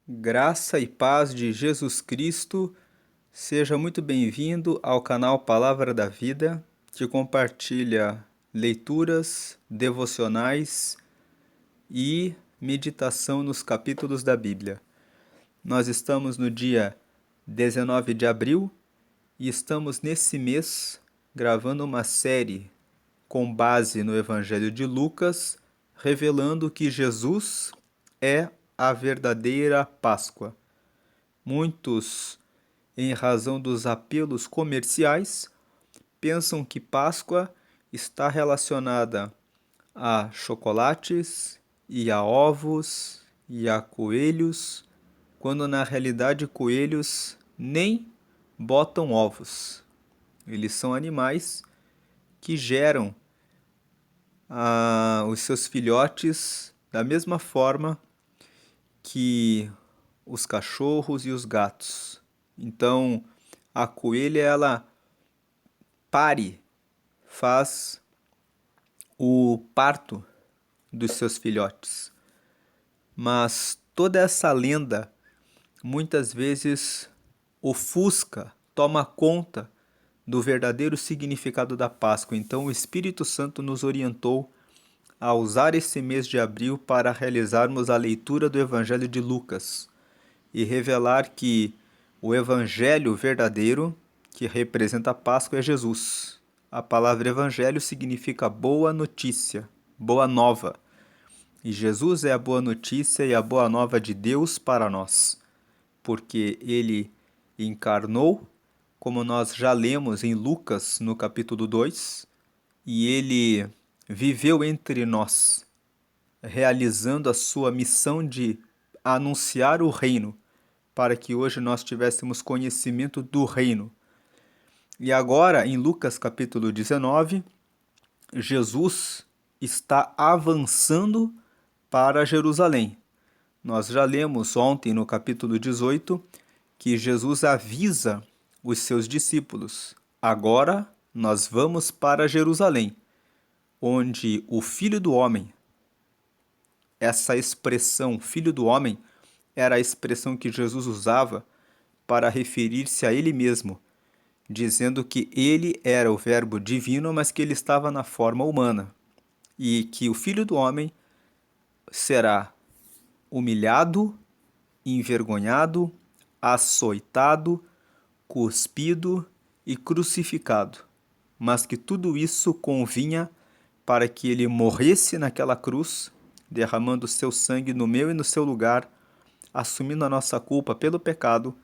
Graça e paz de Jesus Cristo, seja muito bem-vindo ao canal Palavra da Vida, que compartilha leituras, devocionais e meditação nos capítulos da Bíblia. Nós estamos no dia 19 de abril e estamos nesse mês gravando uma série com base no Evangelho de Lucas, revelando que Jesus é a verdadeira Páscoa. Muitos, em razão dos apelos comerciais, pensam que Páscoa está relacionada a chocolates e a ovos e a coelhos, quando na realidade coelhos nem botam ovos. Eles são animais que geram os seus filhotes da mesma forma que os cachorros e os gatos. Então, a coelha, ela faz o parto dos seus filhotes. Mas toda essa lenda muitas vezes ofusca, toma conta do verdadeiro significado da Páscoa. Então, o Espírito Santo nos orientou a usar esse mês de abril para realizarmos a leitura do Evangelho de Lucas e revelar que o Evangelho verdadeiro, que representa a Páscoa, é Jesus. A palavra Evangelho significa boa notícia, boa nova. E Jesus é a boa notícia e a boa nova de Deus para nós, porque ele encarnou, como nós já lemos em Lucas, no capítulo 2, e ele viveu entre nós, realizando a sua missão de anunciar o reino, para que hoje nós tivéssemos conhecimento do reino. E agora, em Lucas capítulo 19, Jesus está avançando para Jerusalém. Nós já lemos ontem no capítulo 18 que Jesus avisa os seus discípulos: agora nós vamos para Jerusalém, onde o Filho do Homem, essa expressão Filho do Homem, era a expressão que Jesus usava para referir-se a ele mesmo, dizendo que ele era o Verbo divino, mas que ele estava na forma humana, e que o Filho do Homem será humilhado, envergonhado, açoitado, cuspido e crucificado, mas que tudo isso convinha para que ele morresse naquela cruz, derramando seu sangue no meu e no seu lugar, assumindo a nossa culpa pelo pecado,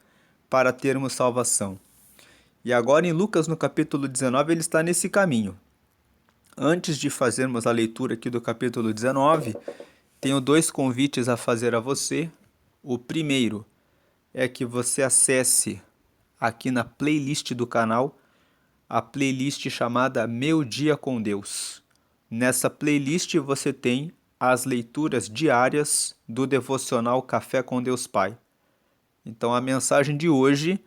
para termos salvação. E agora em Lucas, no capítulo 19, ele está nesse caminho. Antes de fazermos a leitura aqui do capítulo 19, tenho dois convites a fazer a você. O primeiro é que você acesse aqui na playlist do canal, a playlist chamada Meu Dia com Deus. Nessa playlist você tem as leituras diárias do devocional Café com Deus Pai. Então a mensagem de hoje,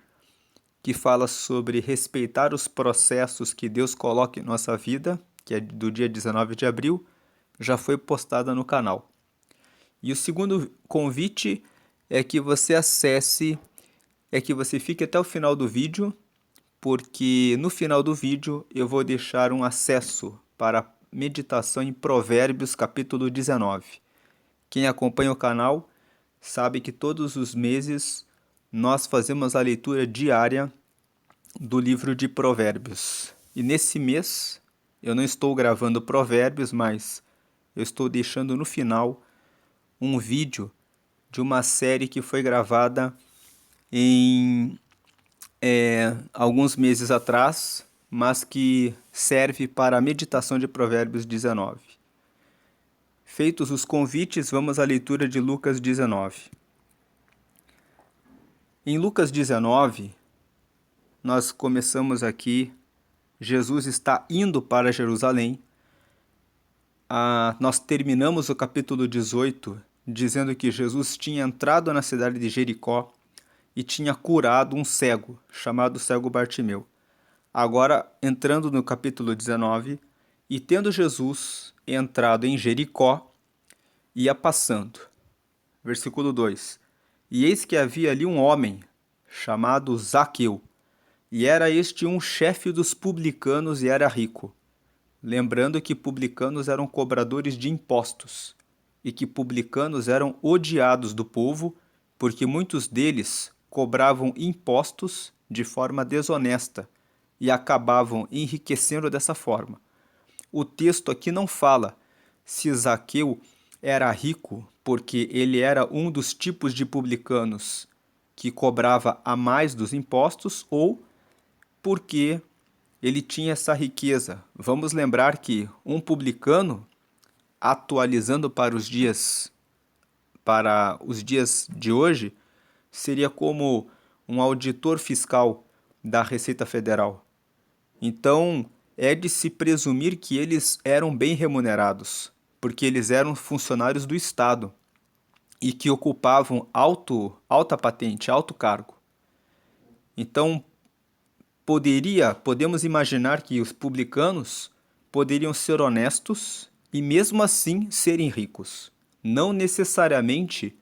que fala sobre respeitar os processos que Deus coloca em nossa vida, que é do dia 19 de abril, já foi postada no canal. E o segundo convite é que você fique até o final do vídeo, porque no final do vídeo eu vou deixar um acesso para a meditação em Provérbios capítulo 19. Quem acompanha o canal sabe que todos os meses nós fazemos a leitura diária do livro de Provérbios. E nesse mês eu não estou gravando Provérbios, mas eu estou deixando no final um vídeo de uma série que foi gravada em alguns meses atrás, mas que serve para a meditação de Provérbios 19. Feitos os convites, vamos à leitura de Lucas 19. Em Lucas 19, nós começamos aqui, Jesus está indo para Jerusalém. Nós terminamos o capítulo 18 dizendo que Jesus tinha entrado na cidade de Jericó e tinha curado um cego, chamado cego Bartimeu. Agora, entrando no capítulo 19, e tendo Jesus entrado em Jericó, ia passando. Versículo 2. E eis que havia ali um homem chamado Zaqueu, e era este um chefe dos publicanos e era rico. Lembrando que publicanos eram cobradores de impostos e que publicanos eram odiados do povo porque muitos deles cobravam impostos de forma desonesta e acabavam enriquecendo dessa forma. O texto aqui não fala se Zaqueu era rico porque ele era um dos tipos de publicanos que cobrava a mais dos impostos ou porque ele tinha essa riqueza. Vamos lembrar que um publicano, atualizando para os dias de hoje, seria como um auditor fiscal da Receita Federal. Então, é de se presumir que eles eram bem remunerados, porque eles eram funcionários do Estado e que ocupavam alta patente, alto cargo. Então, podemos imaginar que os publicanos poderiam ser honestos e mesmo assim serem ricos. Não necessariamente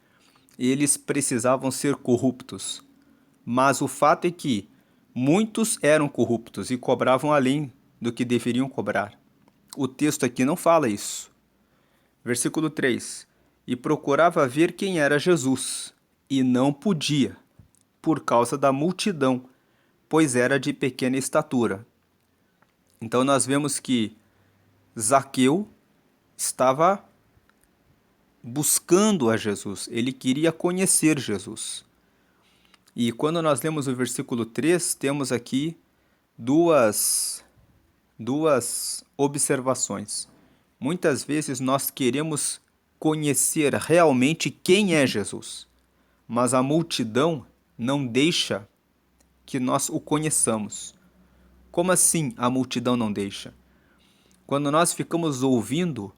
eles precisavam ser corruptos, mas o fato é que muitos eram corruptos e cobravam além do que deveriam cobrar. O texto aqui não fala isso. Versículo 3: E procurava ver quem era Jesus, e não podia, por causa da multidão, pois era de pequena estatura. Então nós vemos que Zaqueu estava buscando a Jesus, ele queria conhecer Jesus. E quando nós lemos o versículo 3, temos aqui duas observações. Muitas vezes nós queremos conhecer realmente quem é Jesus, mas a multidão não deixa que nós o conheçamos. Como assim a multidão não deixa? Quando nós ficamos ouvindo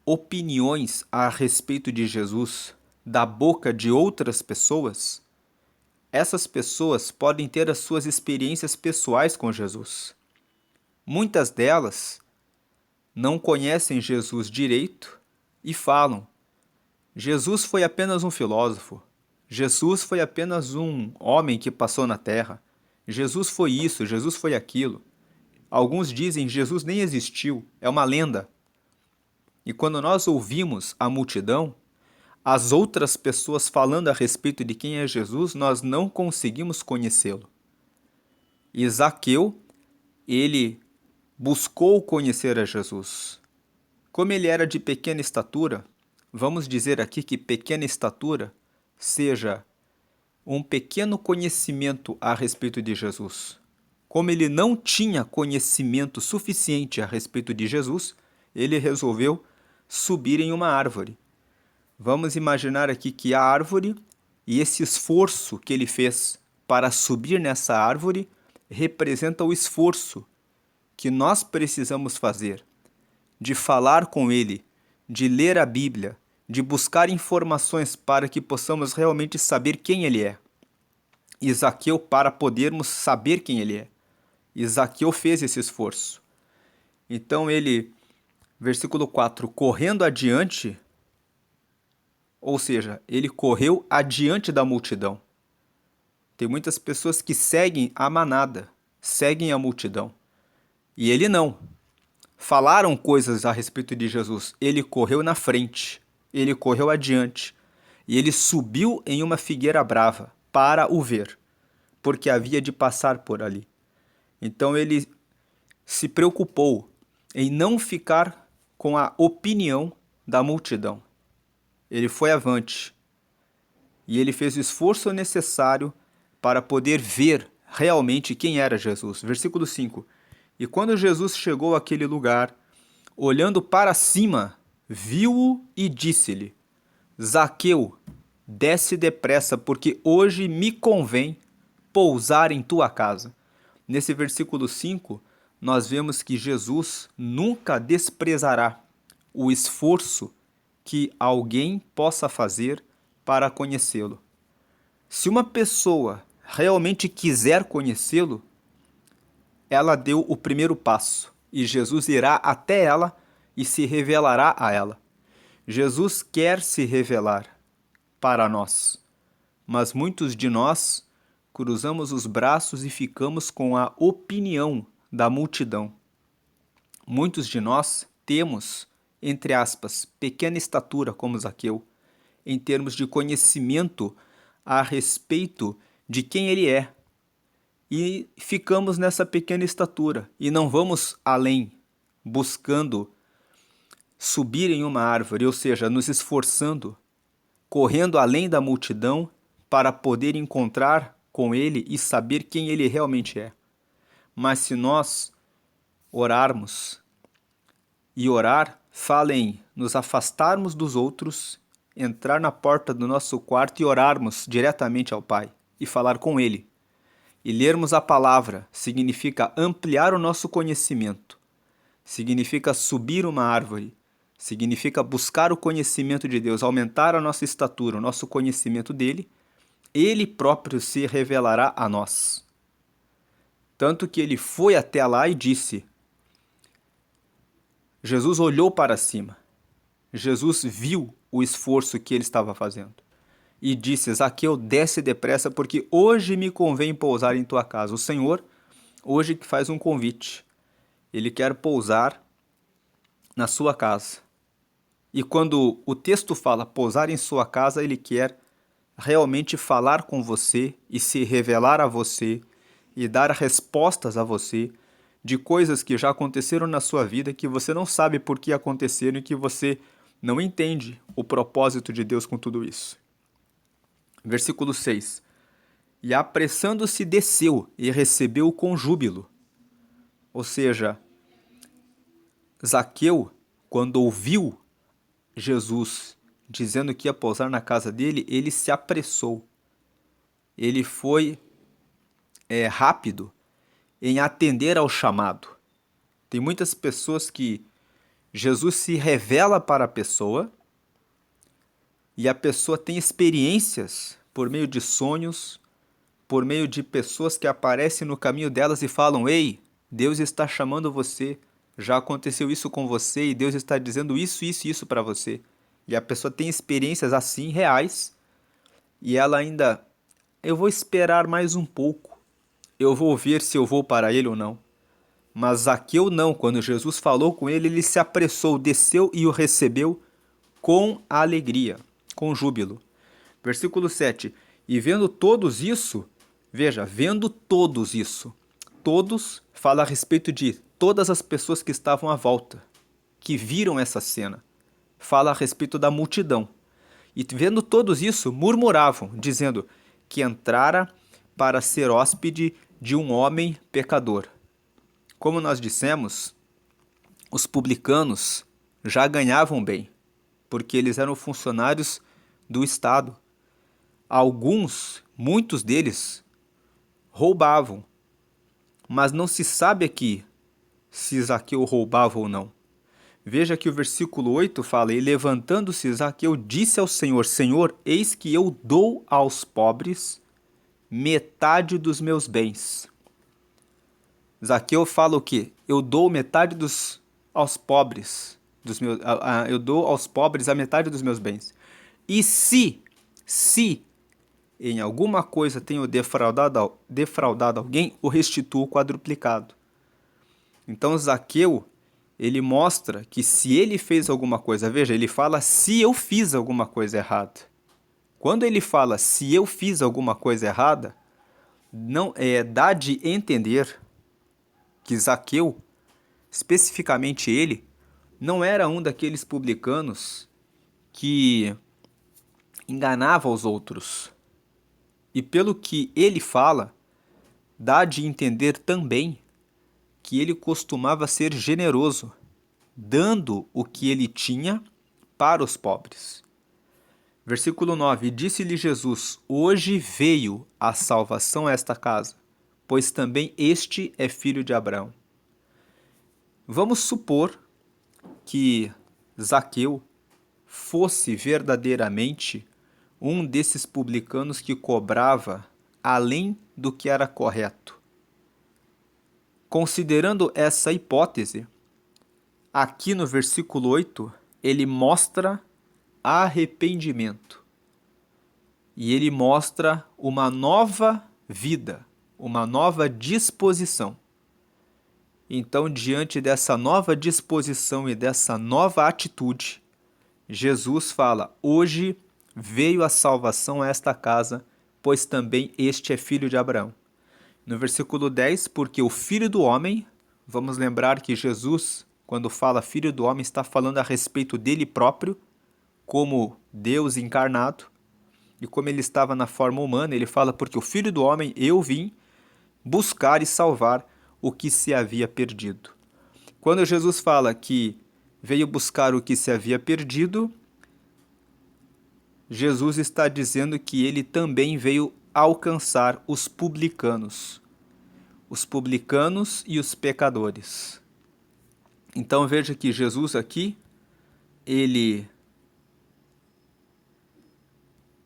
opiniões a respeito de Jesus da boca de outras pessoas, essas pessoas podem ter as suas experiências pessoais com Jesus. Muitas delas não conhecem Jesus direito e falam: Jesus foi apenas um filósofo. Jesus foi apenas um homem que passou na terra. Jesus foi isso, Jesus foi aquilo. Alguns dizem Jesus nem existiu, é uma lenda. E quando nós ouvimos a multidão, as outras pessoas falando a respeito de quem é Jesus, nós não conseguimos conhecê-lo. E Zaqueu, ele buscou conhecer a Jesus. Como ele era de pequena estatura, vamos dizer aqui que pequena estatura seja um pequeno conhecimento a respeito de Jesus. Como ele não tinha conhecimento suficiente a respeito de Jesus, ele resolveu subir em uma árvore. Vamos imaginar aqui que a árvore e esse esforço que ele fez para subir nessa árvore representa o esforço que nós precisamos fazer de falar com ele, de ler a Bíblia, de buscar informações para que possamos realmente saber quem ele é. E Zaqueu, para podermos saber quem ele é. E Zaqueu fez esse esforço. Então ele, versículo 4, correndo adiante, ou seja, ele correu adiante da multidão. Tem muitas pessoas que seguem a manada, seguem a multidão. E ele não. Falaram coisas a respeito de Jesus. Ele correu na frente, ele correu adiante. E ele subiu em uma figueira brava para o ver, porque havia de passar por ali. Então ele se preocupou em não ficar com a opinião da multidão. Ele foi avante e ele fez o esforço necessário para poder ver realmente quem era Jesus. Versículo 5. E quando Jesus chegou àquele lugar, olhando para cima, viu-o e disse-lhe: Zaqueu, desce depressa, porque hoje me convém pousar em tua casa. Nesse versículo 5, nós vemos que Jesus nunca desprezará o esforço que alguém possa fazer para conhecê-lo. Se uma pessoa realmente quiser conhecê-lo, ela deu o primeiro passo e Jesus irá até ela e se revelará a ela. Jesus quer se revelar para nós. mas muitos de nós cruzamos os braços e ficamos com a opinião da multidão. Muitos de nós temos, entre aspas, pequena estatura como Zaqueu, em termos de conhecimento a respeito de quem ele é. E ficamos nessa pequena estatura e não vamos além, buscando subir em uma árvore, ou seja, nos esforçando, correndo além da multidão para poder encontrar com ele e saber quem ele realmente é. Mas se nós orarmos, e orar fala em nos afastarmos dos outros, entrar na porta do nosso quarto e orarmos diretamente ao Pai e falar com Ele. E lermos a palavra significa ampliar o nosso conhecimento, significa subir uma árvore, significa buscar o conhecimento de Deus, aumentar a nossa estatura, o nosso conhecimento dele. Ele próprio se revelará a nós. Tanto que ele foi até lá e disse: Jesus olhou para cima. Jesus viu o esforço que ele estava fazendo. E disse: Zaqueu, desce depressa, porque hoje me convém pousar em tua casa. O Senhor, hoje que faz um convite. Ele quer pousar na sua casa. E quando o texto fala pousar em sua casa, ele quer realmente falar com você e se revelar a você e dar respostas a você de coisas que já aconteceram na sua vida que você não sabe por que aconteceram e que você não entende o propósito de Deus com tudo isso. Versículo 6. E apressando-se desceu e recebeu com júbilo. Ou seja, Zaqueu, quando ouviu Jesus dizendo que ia pousar na casa dele, ele se apressou. Ele foi rápido em atender ao chamado. Tem muitas pessoas que Jesus se revela para a pessoa e a pessoa tem experiências por meio de sonhos, por meio de pessoas que aparecem no caminho delas e falam: ei, Deus está chamando você, já aconteceu isso com você e Deus está dizendo isso, isso e isso para você. E a pessoa tem experiências assim reais e ela ainda: eu vou esperar mais um pouco, eu vou ver se eu vou para ele ou não. Mas Zaqueu não, quando Jesus falou com ele, ele se apressou, desceu e o recebeu com alegria, com júbilo. Versículo 7. E vendo todos isso, veja, vendo todos isso, todos fala a respeito de todas as pessoas que estavam à volta, que viram essa cena. Fala a respeito da multidão. E vendo todos isso, murmuravam, dizendo que entrara para ser hóspede de um homem pecador. Como nós dissemos, os publicanos já ganhavam bem, porque eles eram funcionários do Estado. Alguns, muitos deles, roubavam, mas não se sabe aqui se Zaqueu roubava ou não. Veja que o versículo 8 fala: e levantando-se Zaqueu disse ao Senhor: Senhor, eis que eu dou aos pobres metade dos meus bens. Zaqueu fala o quê? Eu dou metade aos pobres, eu dou aos pobres a metade dos meus bens. E se em alguma coisa tenho defraudado alguém, o restituo quadruplicado. Então Zaqueu, ele mostra que se ele fez alguma coisa, veja, ele fala se eu fiz alguma coisa errada. Quando ele fala se eu fiz alguma coisa errada, não dá de entender que Zaqueu, especificamente ele, não era um daqueles publicanos que enganava os outros. E pelo que ele fala, dá de entender também que ele costumava ser generoso, dando o que ele tinha para os pobres. Versículo 9. Disse-lhe Jesus: hoje veio a salvação a esta casa, pois também este é filho de Abraão. Vamos supor que Zaqueu fosse verdadeiramente um desses publicanos que cobrava além do que era correto. Considerando essa hipótese, aqui no versículo 8, ele mostra arrependimento. e ele mostra uma nova vida, uma nova disposição. Então, diante dessa nova disposição e dessa nova atitude, Jesus fala: hoje veio a salvação a esta casa, pois também este é filho de Abraão. No versículo 10, porque o filho do homem, vamos lembrar que Jesus, quando fala filho do homem, está falando a respeito dele próprio, como Deus encarnado, e como ele estava na forma humana, ele fala: porque o filho do homem, eu vim buscar e salvar o que se havia perdido. Quando Jesus fala que veio buscar o que se havia perdido, Jesus está dizendo que ele também veio alcançar os publicanos e os pecadores. Então veja que Jesus aqui, ele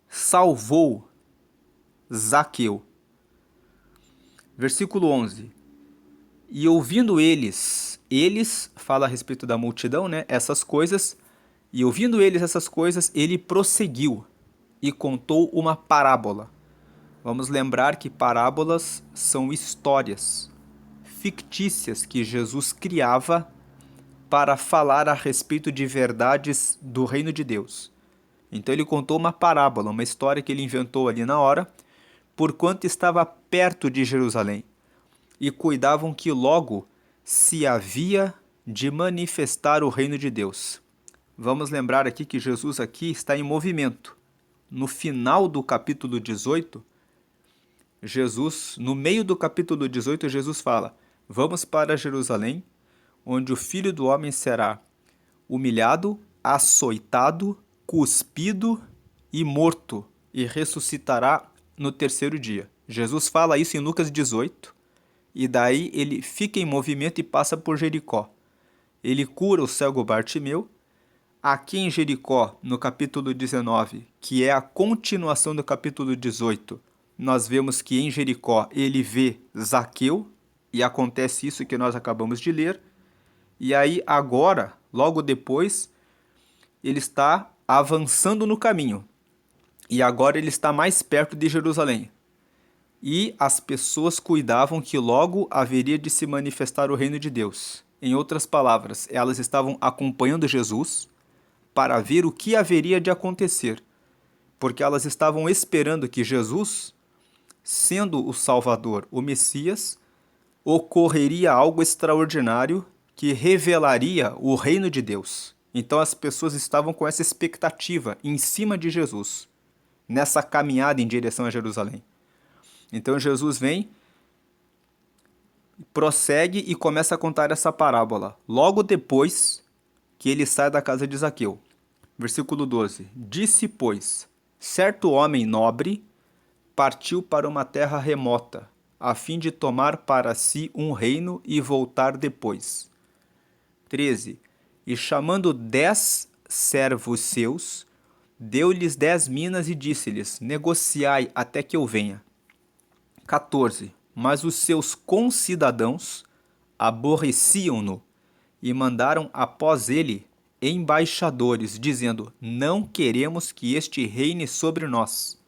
salvou Zaqueu. Versículo 11. E ouvindo eles fala a respeito da multidão, né? Essas coisas, e ouvindo eles essas coisas, ele prosseguiu e contou uma parábola. Vamos lembrar que parábolas são histórias fictícias que Jesus criava para falar a respeito de verdades do reino de Deus. Então ele contou uma parábola, uma história que ele inventou ali na hora, porquanto estava perto de Jerusalém, e cuidavam que logo se havia de manifestar o reino de Deus. Vamos lembrar aqui que Jesus aqui está em movimento. No final do capítulo 18, no meio do capítulo 18, Jesus fala: vamos para Jerusalém, onde o Filho do Homem será humilhado, açoitado, cuspido e morto, e ressuscitará no terceiro dia. Jesus fala isso em Lucas 18, e daí ele fica em movimento e passa por Jericó. Ele cura o cego Bartimeu. Aqui em Jericó, no capítulo 19, que é a continuação do capítulo 18, nós vemos que em Jericó ele vê Zaqueu, e acontece isso que nós acabamos de ler. E aí agora, logo depois, ele está avançando no caminho. E agora ele está mais perto de Jerusalém. E as pessoas cuidavam que logo haveria de se manifestar o reino de Deus. Em outras palavras, elas estavam acompanhando Jesus para ver o que haveria de acontecer, porque elas estavam esperando que Jesus, sendo o Salvador, o Messias, ocorreria algo extraordinário que revelaria o reino de Deus. Então as pessoas estavam com essa expectativa em cima de Jesus, nessa caminhada em direção a Jerusalém. Então Jesus vem, prossegue e começa a contar essa parábola, logo depois que ele sai da casa de Zaqueu. Versículo 12. Disse, pois, certo homem nobre partiu para uma terra remota, a fim de tomar para si um reino e voltar depois. 13. E chamando 10 servos seus, deu-lhes 10 minas e disse-lhes: negociai até que eu venha. 14. Mas os seus concidadãos aborreciam-no e mandaram após ele embaixadores, dizendo: não queremos que este reine sobre nós.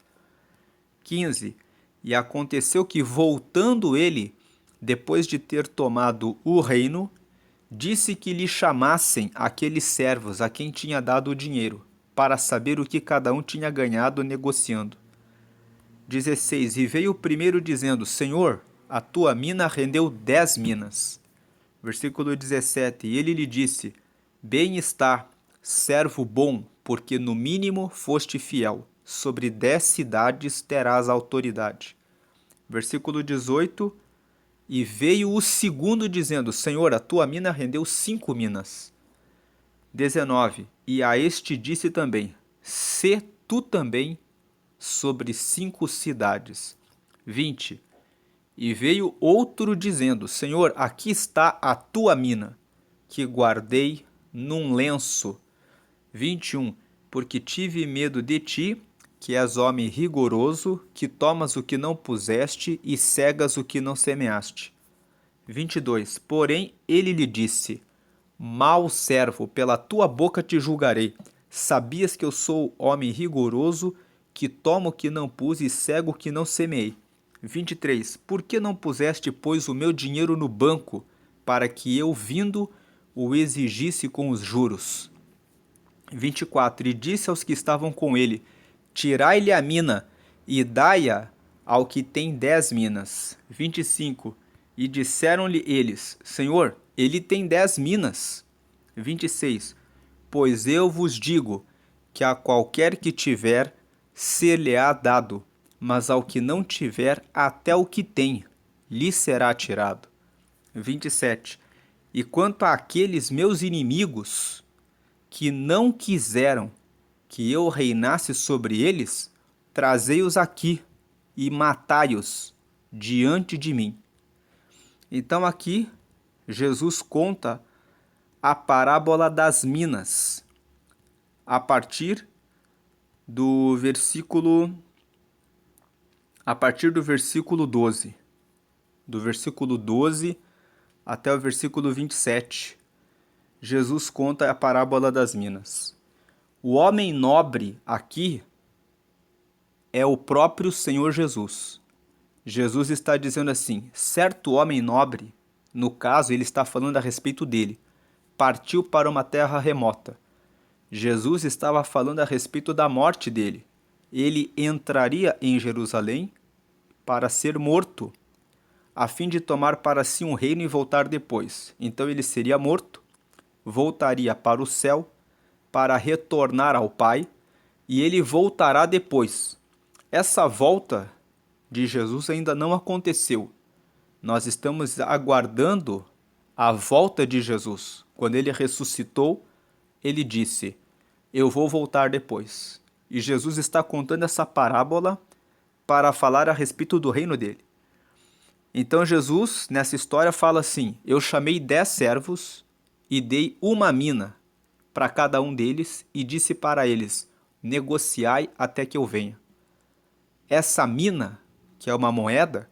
15. E aconteceu que, voltando ele, depois de ter tomado o reino, disse que lhe chamassem aqueles servos a quem tinha dado o dinheiro, para saber o que cada um tinha ganhado negociando. 16. E veio o primeiro dizendo: Senhor, a tua mina rendeu 10 minas. Versículo 17. E ele lhe disse: bem está, servo bom, porque no mínimo foste fiel. Sobre 10 cidades terás autoridade. Versículo 18. E veio o segundo dizendo: Senhor, a tua mina rendeu 5 minas. 19. E a este disse também: sê tu também sobre 5 cidades. 20. E veio outro dizendo: Senhor, aqui está a tua mina, que guardei num lenço. 21. Porque tive medo de ti, que és homem rigoroso, que tomas o que não puseste e cegas o que não semeaste. 22. Porém ele lhe disse: mau servo, pela tua boca te julgarei. Sabias que eu sou homem rigoroso, que tomo o que não pus e cego o que não semeei. 23. Por que não puseste, pois, o meu dinheiro no banco, para que eu, vindo, o exigisse com os juros? 24. E disse aos que estavam com ele: Tirai-lhe a mina e dai-a ao que tem 10 minas. 25. E disseram-lhe eles: Senhor, ele tem 10 minas. 26. Pois eu vos digo que a qualquer que tiver, ser-lhe-á dado, mas ao que não tiver, até o que tem, lhe será tirado. 27. E quanto àqueles meus inimigos, que não quiseram que eu reinasse sobre eles, trazei-os aqui e matai-os diante de mim. Então aqui Jesus conta a parábola das minas, a partir do versículo 12. Do versículo 12 até o versículo 27. Jesus conta a parábola das minas. O homem nobre aqui é o próprio Senhor Jesus. Jesus está dizendo assim: certo homem nobre, no caso ele está falando a respeito dele, partiu para uma terra remota. Jesus estava falando a respeito da morte dele. Ele entraria em Jerusalém para ser morto, a fim de tomar para si um reino e voltar depois. Então ele seria morto, voltaria para o céu, para retornar ao Pai, e ele voltará depois. Essa volta de Jesus ainda não aconteceu. Nós estamos aguardando a volta de Jesus. Quando ele ressuscitou, ele disse: eu vou voltar depois. E Jesus está contando essa parábola para falar a respeito do reino dele. Então Jesus, nessa história, fala assim: eu chamei 10 servos e dei uma mina para cada um deles e disse para eles: negociai até que eu venha. Essa mina, que é uma moeda,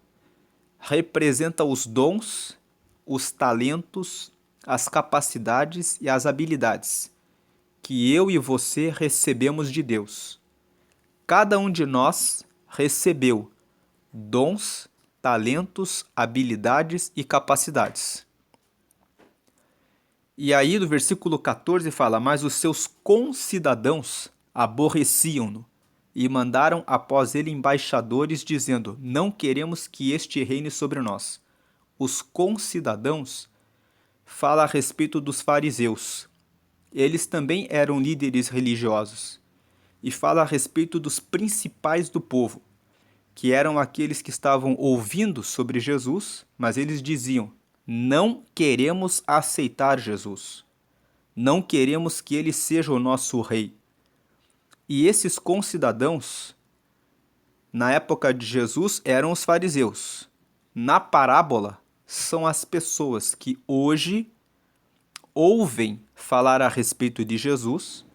representa os dons, os talentos, as capacidades e as habilidades que eu e você recebemos de Deus. Cada um de nós recebeu dons, talentos, habilidades e capacidades. E aí, no versículo 14 fala: mas os seus concidadãos aborreciam-no e mandaram após ele embaixadores, dizendo: não queremos que este reine sobre nós. Os concidadãos fala a respeito dos fariseus. Eles também eram líderes religiosos. E fala a respeito dos principais do povo, que eram aqueles que estavam ouvindo sobre Jesus, mas eles diziam: não queremos aceitar Jesus. Não queremos que ele seja o nosso rei. E esses concidadãos, na época de Jesus, eram os fariseus. Na parábola, são as pessoas que hoje ouvem falar a respeito de Jesus,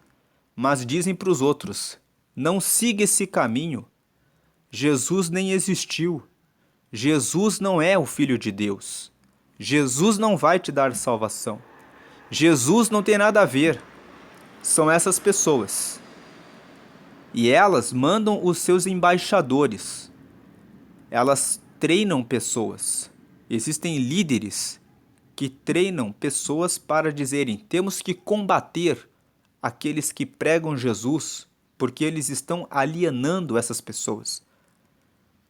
mas dizem para os outros: não siga esse caminho. Jesus nem existiu. Jesus não é o Filho de Deus. Jesus não vai te dar salvação. Jesus não tem nada a ver. São essas pessoas. E elas mandam os seus embaixadores. Elas treinam pessoas. Existem líderes que treinam pessoas para dizerem: temos que combater aqueles que pregam Jesus, porque eles estão alienando essas pessoas.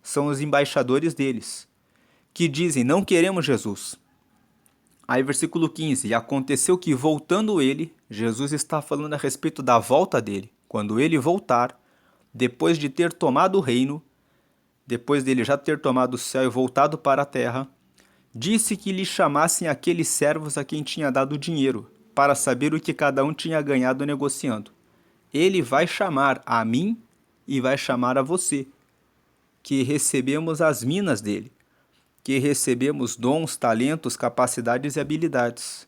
São os embaixadores deles, que dizem: não queremos Jesus. Aí versículo 15, e aconteceu que voltando ele, Jesus está falando a respeito da volta dele, quando ele voltar, depois de ter tomado o reino, depois dele já ter tomado o céu e voltado para a terra, disse que lhe chamassem aqueles servos a quem tinha dado dinheiro, para saber o que cada um tinha ganhado negociando. Ele vai chamar a mim e vai chamar a você, que recebemos as minas dele, que recebemos dons, talentos, capacidades e habilidades.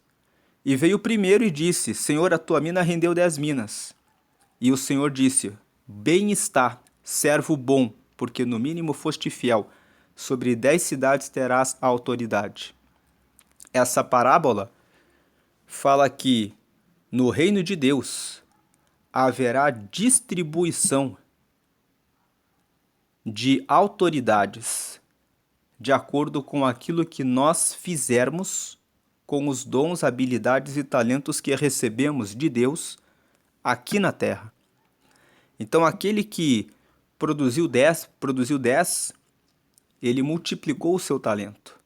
E veio o primeiro e disse: Senhor, a tua mina rendeu 10 minas. E o Senhor disse: bem está, servo bom, porque no mínimo foste fiel. Sobre 10 cidades terás a autoridade. Essa parábola fala que no reino de Deus haverá distribuição de autoridades, de acordo com aquilo que nós fizermos com os dons, habilidades e talentos que recebemos de Deus aqui na terra. Então, aquele que produziu 10, ele multiplicou o seu talento.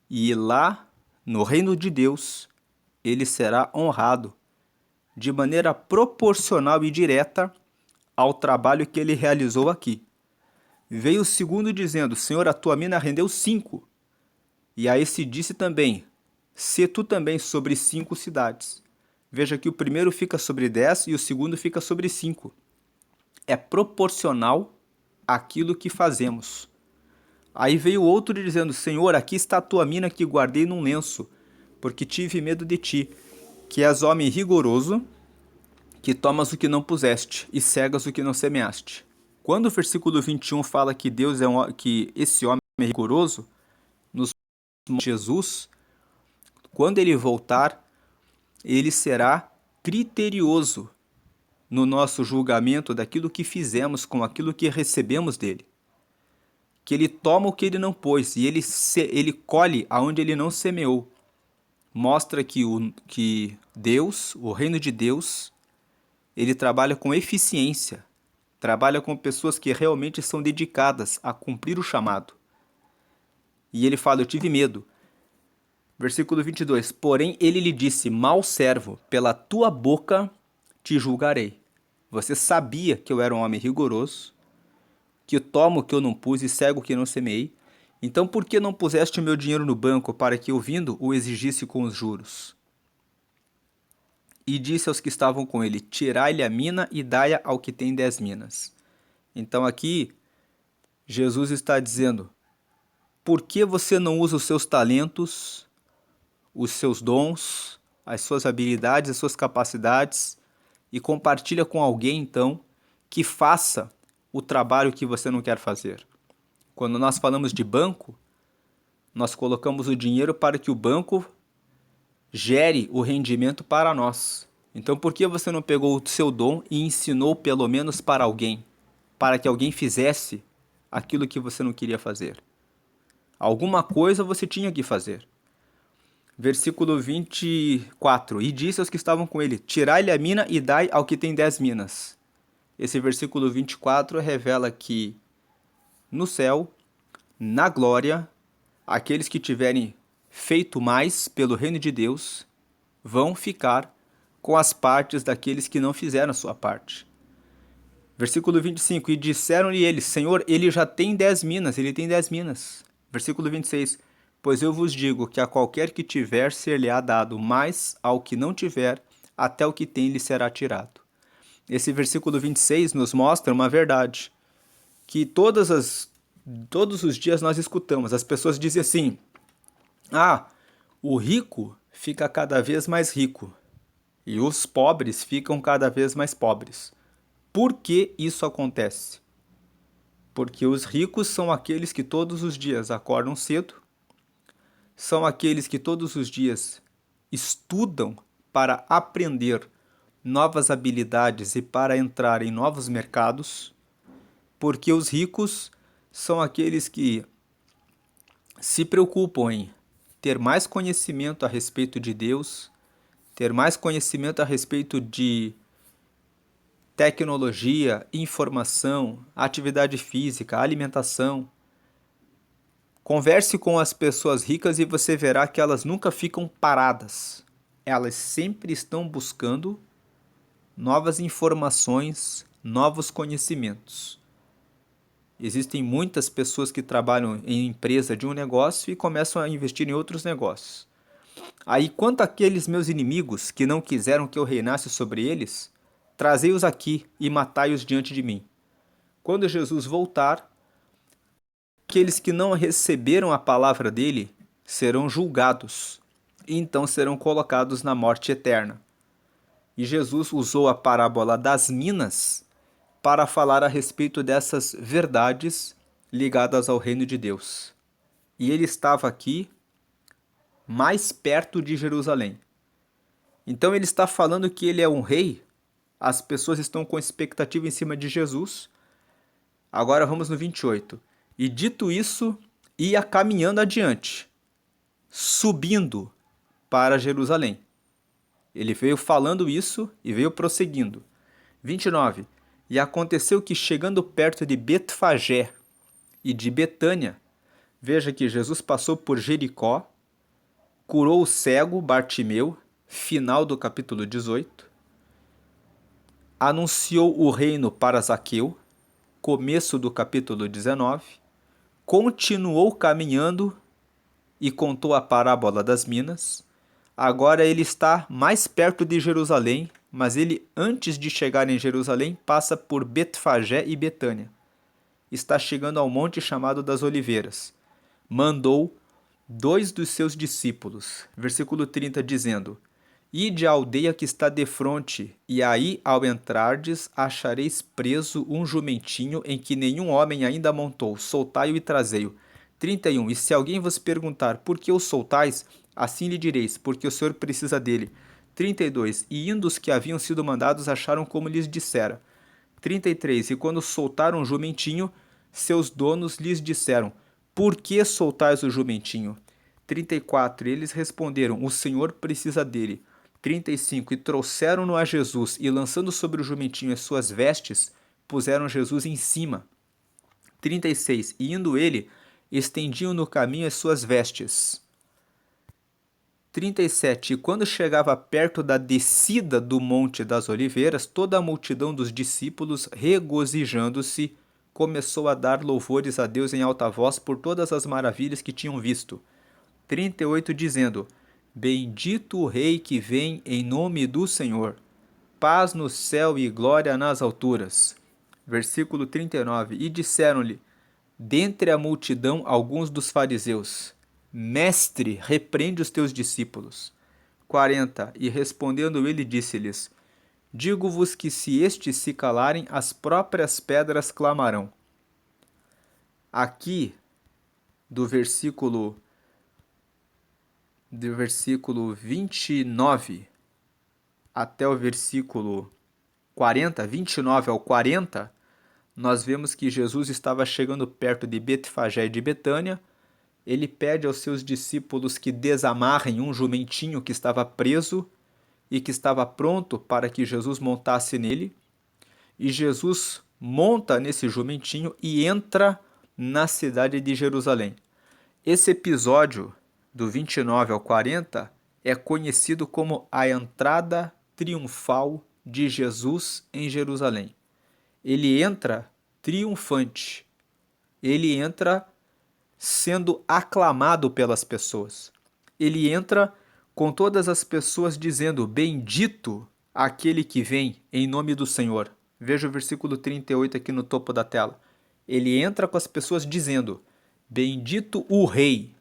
E lá, no reino de Deus, ele será honrado de maneira proporcional e direta ao trabalho que ele realizou aqui. Veio o segundo dizendo: Senhor, a tua mina rendeu 5. E a esse disse também: se tu também sobre 5 cidades. Veja que o primeiro fica sobre 10 e o segundo fica sobre 5. É proporcional àquilo que fazemos. Aí veio outro dizendo: Senhor, aqui está a tua mina que guardei num lenço, porque tive medo de ti, que és homem rigoroso, que tomas o que não puseste e cegas o que não semeaste. Quando o versículo 21 fala que Deus que esse homem é rigoroso, nos Jesus, quando ele voltar, ele será criterioso no nosso julgamento daquilo que fizemos com aquilo que recebemos dele. Que ele toma o que ele não pôs e ele colhe aonde ele não semeou. Mostra que Deus, o reino de Deus, ele trabalha com eficiência, trabalha com pessoas que realmente são dedicadas a cumprir o chamado. E ele fala: eu tive medo. Versículo 22. Porém ele lhe disse: mau servo, pela tua boca te julgarei. Você sabia que eu era um homem rigoroso, que tomo o que eu não pus e cego o que não semeei. Então por que não puseste o meu dinheiro no banco, para que eu vindo o exigisse com os juros? E disse aos que estavam com ele: tirai-lhe a mina e dai-a ao que tem 10 minas. Então aqui Jesus está dizendo: por que você não usa os seus talentos, os seus dons, as suas habilidades, as suas capacidades e compartilha com alguém, então, que faça o trabalho que você não quer fazer? Quando nós falamos de banco, nós colocamos o dinheiro para que o banco gere o rendimento para nós. Então, por que você não pegou o seu dom e ensinou pelo menos para alguém, para que alguém fizesse aquilo que você não queria fazer? Alguma coisa você tinha que fazer. Versículo 24. E disse aos que estavam com ele: tirai-lhe a mina e dai ao que tem 10 minas. Esse versículo 24 revela que no céu, na glória, aqueles que tiverem feito mais pelo reino de Deus vão ficar com as partes daqueles que não fizeram a sua parte. Versículo 25. E disseram-lhe eles: Senhor, ele já tem 10 minas, ele tem 10 minas. Versículo 26. Pois eu vos digo que a qualquer que tiver ser-lhe-á dado, mas ao que não tiver, até o que tem lhe será tirado. Esse versículo 26 nos mostra uma verdade, que todos os dias nós escutamos. As pessoas dizem assim: ah, o rico fica cada vez mais rico e os pobres ficam cada vez mais pobres. Por que isso acontece? Porque os ricos são aqueles que todos os dias acordam cedo, são aqueles que todos os dias estudam para aprender novas habilidades e para entrar em novos mercados, porque os ricos são aqueles que se preocupam em ter mais conhecimento a respeito de Deus, ter mais conhecimento a respeito de tecnologia, informação, atividade física, alimentação. Converse com as pessoas ricas e você verá que elas nunca ficam paradas. Elas sempre estão buscando novas informações, novos conhecimentos. Existem muitas pessoas que trabalham em empresa de um negócio e começam a investir em outros negócios. Aí, quanto àqueles meus inimigos que não quiseram que eu reinasse sobre eles, trazei-os aqui e matai-os diante de mim. Quando Jesus voltar, aqueles que não receberam a palavra dele serão julgados e então serão colocados na morte eterna. E Jesus usou a parábola das minas para falar a respeito dessas verdades ligadas ao reino de Deus. E ele estava aqui mais perto de Jerusalém. Então ele está falando que ele é um rei, as pessoas estão com expectativa em cima de Jesus, Agora vamos no 28. E dito isso, ia caminhando adiante, subindo para Jerusalém. Ele veio falando isso e veio prosseguindo. 29. E aconteceu que, chegando perto de Betfagé e de Betânia, veja que Jesus passou por Jericó, curou o cego Bartimeu, final do capítulo 18, anunciou o reino para Zaqueu, começo do capítulo 19, continuou caminhando e contou a parábola das minas. Agora ele está mais perto de Jerusalém, mas ele, antes de chegar em Jerusalém, passa por Betfagé e Betânia. Está chegando ao monte chamado das Oliveiras. Mandou 2 dos seus discípulos, versículo 30, dizendo: Ide à aldeia que está defronte, e aí, ao entrardes, achareis preso um jumentinho em que nenhum homem ainda montou. Soltai-o e trazei-o. 31. E se alguém vos perguntar por que o soltais, assim lhe direis, porque o Senhor precisa dele. 32. E indo os que haviam sido mandados, acharam como lhes dissera. 33. E quando soltaram o jumentinho, seus donos lhes disseram: Por que soltais o jumentinho? 34. E eles responderam: O Senhor precisa dele. 35. E trouxeram-no a Jesus, e lançando sobre o jumentinho as suas vestes, puseram Jesus em cima. 36. E indo ele, estendiam no caminho as suas vestes. 37. E quando chegava perto da descida do Monte das Oliveiras, toda a multidão dos discípulos, regozijando-se, começou a dar louvores a Deus em alta voz por todas as maravilhas que tinham visto. 38. Dizendo: Bendito o Rei que vem em nome do Senhor. Paz no céu e glória nas alturas. Versículo 39. E disseram-lhe, dentre a multidão, alguns dos fariseus: Mestre, repreende os teus discípulos. 40. E respondendo ele, disse-lhes: Digo-vos que se estes se calarem, as próprias pedras clamarão. Aqui, do versículo 29 até o versículo 40, 29 ao 40, nós vemos que Jesus estava chegando perto de Betfagé e de Betânia. Ele pede aos seus discípulos que desamarrem um jumentinho que estava preso e que estava pronto para que Jesus montasse nele. E Jesus monta nesse jumentinho e entra na cidade de Jerusalém. Esse episódio, do 29 ao 40, é conhecido como a entrada triunfal de Jesus em Jerusalém. Ele entra triunfante. Ele entra sendo aclamado pelas pessoas. Ele entra com todas as pessoas dizendo: Bendito aquele que vem em nome do Senhor. Veja o versículo 38 aqui no topo da tela. Ele entra com as pessoas dizendo: Bendito o Rei.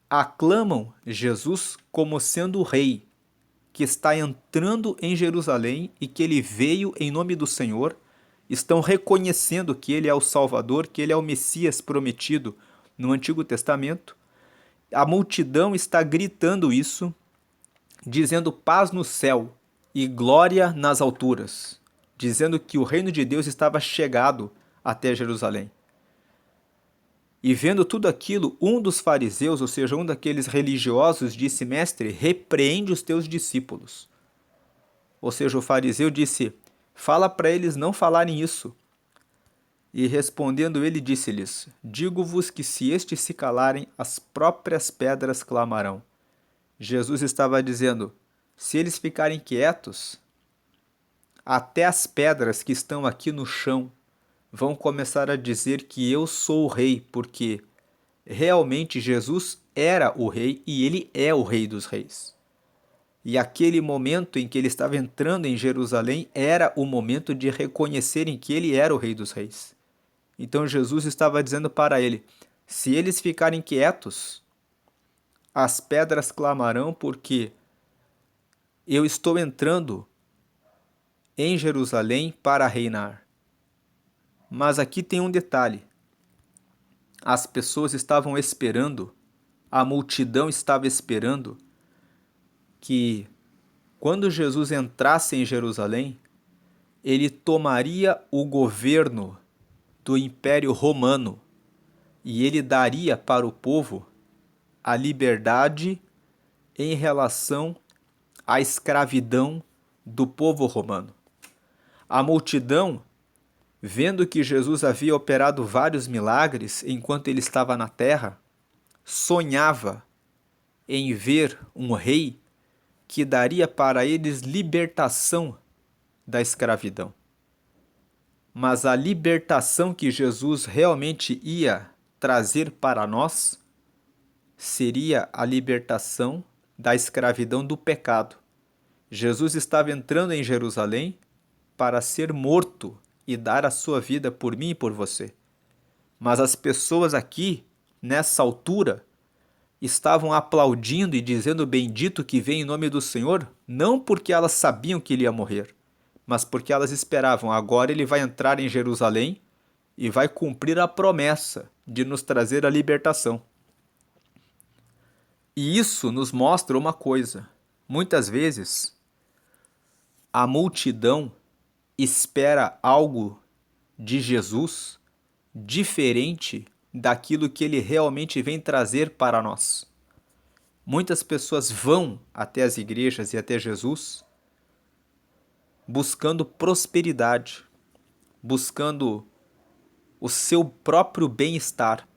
Aclamam Jesus como sendo o Rei, que está entrando em Jerusalém e que ele veio em nome do Senhor. Estão reconhecendo que ele é o Salvador, que ele é o Messias prometido no Antigo Testamento. A multidão está gritando isso, dizendo paz no céu e glória nas alturas, dizendo que o reino de Deus estava chegado até Jerusalém. E vendo tudo aquilo, um dos fariseus, ou seja, um daqueles religiosos, disse: Mestre, repreende os teus discípulos. Ou seja, o fariseu disse: Fala para eles não falarem isso. E respondendo ele, disse-lhes: Digo-vos que se estes se calarem, as próprias pedras clamarão. Jesus estava dizendo: se eles ficarem quietos, até as pedras que estão aqui no chão vão começar a dizer que eu sou o rei, porque realmente Jesus era o rei e ele é o rei dos reis. E aquele momento em que ele estava entrando em Jerusalém era o momento de reconhecerem que ele era o rei dos reis. Então Jesus estava dizendo para ele: se eles ficarem quietos, as pedras clamarão, porque eu estou entrando em Jerusalém para reinar. Mas aqui tem um detalhe. As pessoas estavam esperando, a multidão estava esperando que quando Jesus entrasse em Jerusalém, ele tomaria o governo do Império Romano, e ele daria para o povo a liberdade em relação à escravidão do povo romano. A multidão, vendo que Jesus havia operado vários milagres enquanto ele estava na terra, sonhava em ver um rei que daria para eles libertação da escravidão. Mas a libertação que Jesus realmente ia trazer para nós seria a libertação da escravidão do pecado. Jesus estava entrando em Jerusalém para ser morto e dar a sua vida por mim e por você. Mas as pessoas aqui, nessa altura, estavam aplaudindo e dizendo bendito que vem em nome do Senhor, não porque elas sabiam que ele ia morrer, mas porque elas esperavam, agora ele vai entrar em Jerusalém e vai cumprir a promessa de nos trazer a libertação. E isso nos mostra uma coisa. Muitas vezes, a multidão espera algo de Jesus diferente daquilo que ele realmente vem trazer para nós. Muitas pessoas vão até as igrejas e até Jesus buscando prosperidade, buscando o seu próprio bem-estar,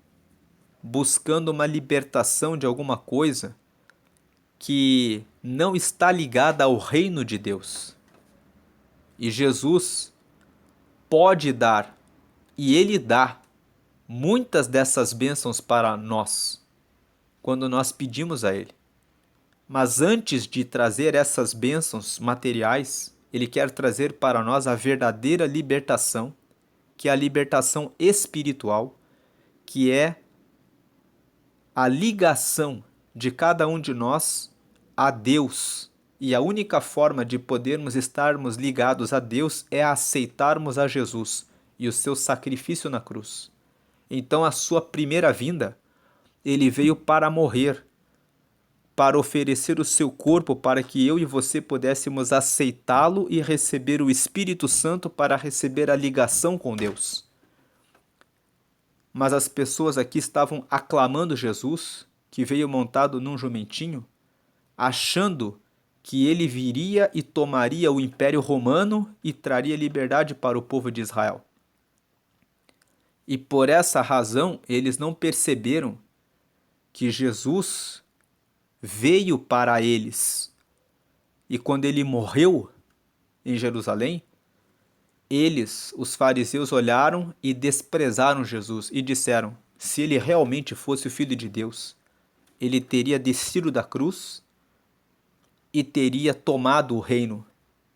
buscando uma libertação de alguma coisa que não está ligada ao reino de Deus. E Jesus pode dar, e Ele dá, muitas dessas bênçãos para nós, quando nós pedimos a Ele. Mas antes de trazer essas bênçãos materiais, Ele quer trazer para nós a verdadeira libertação, que é a libertação espiritual, que é a ligação de cada um de nós a Deus. E a única forma de podermos estarmos ligados a Deus é aceitarmos a Jesus e o seu sacrifício na cruz. Então, a sua primeira vinda, ele veio para morrer, para oferecer o seu corpo para que eu e você pudéssemos aceitá-lo e receber o Espírito Santo para receber a ligação com Deus. Mas as pessoas aqui estavam aclamando Jesus, que veio montado num jumentinho, achando que ele viria e tomaria o Império Romano e traria liberdade para o povo de Israel. E por essa razão, eles não perceberam que Jesus veio para eles. E quando ele morreu em Jerusalém, eles, os fariseus, olharam e desprezaram Jesus e disseram: se ele realmente fosse o Filho de Deus, ele teria descido da cruz e teria tomado o reino,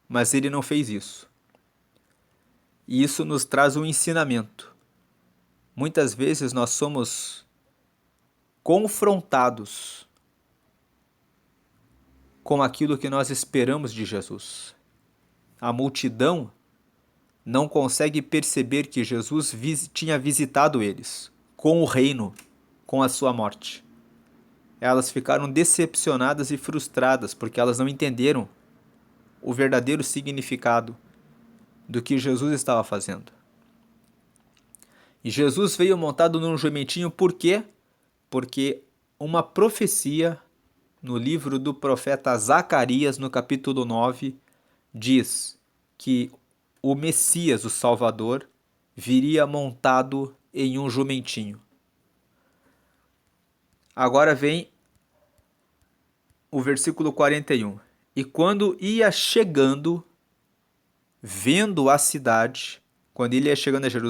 mas ele não fez isso. E isso nos traz um ensinamento. Muitas vezes nós somos confrontados com aquilo que nós esperamos de Jesus. A multidão não consegue perceber que Jesus tinha visitado eles com o reino, com a sua morte. Elas ficaram decepcionadas e frustradas porque elas não entenderam o verdadeiro significado do que Jesus estava fazendo. E Jesus veio montado num jumentinho por quê? Porque uma profecia no livro do profeta Zacarias, no capítulo 9, diz que o Messias, o Salvador, viria montado em um jumentinho. Agora vem o versículo 41. E quando ia chegando, vendo a cidade, quando ele ia chegando a Jerusalém,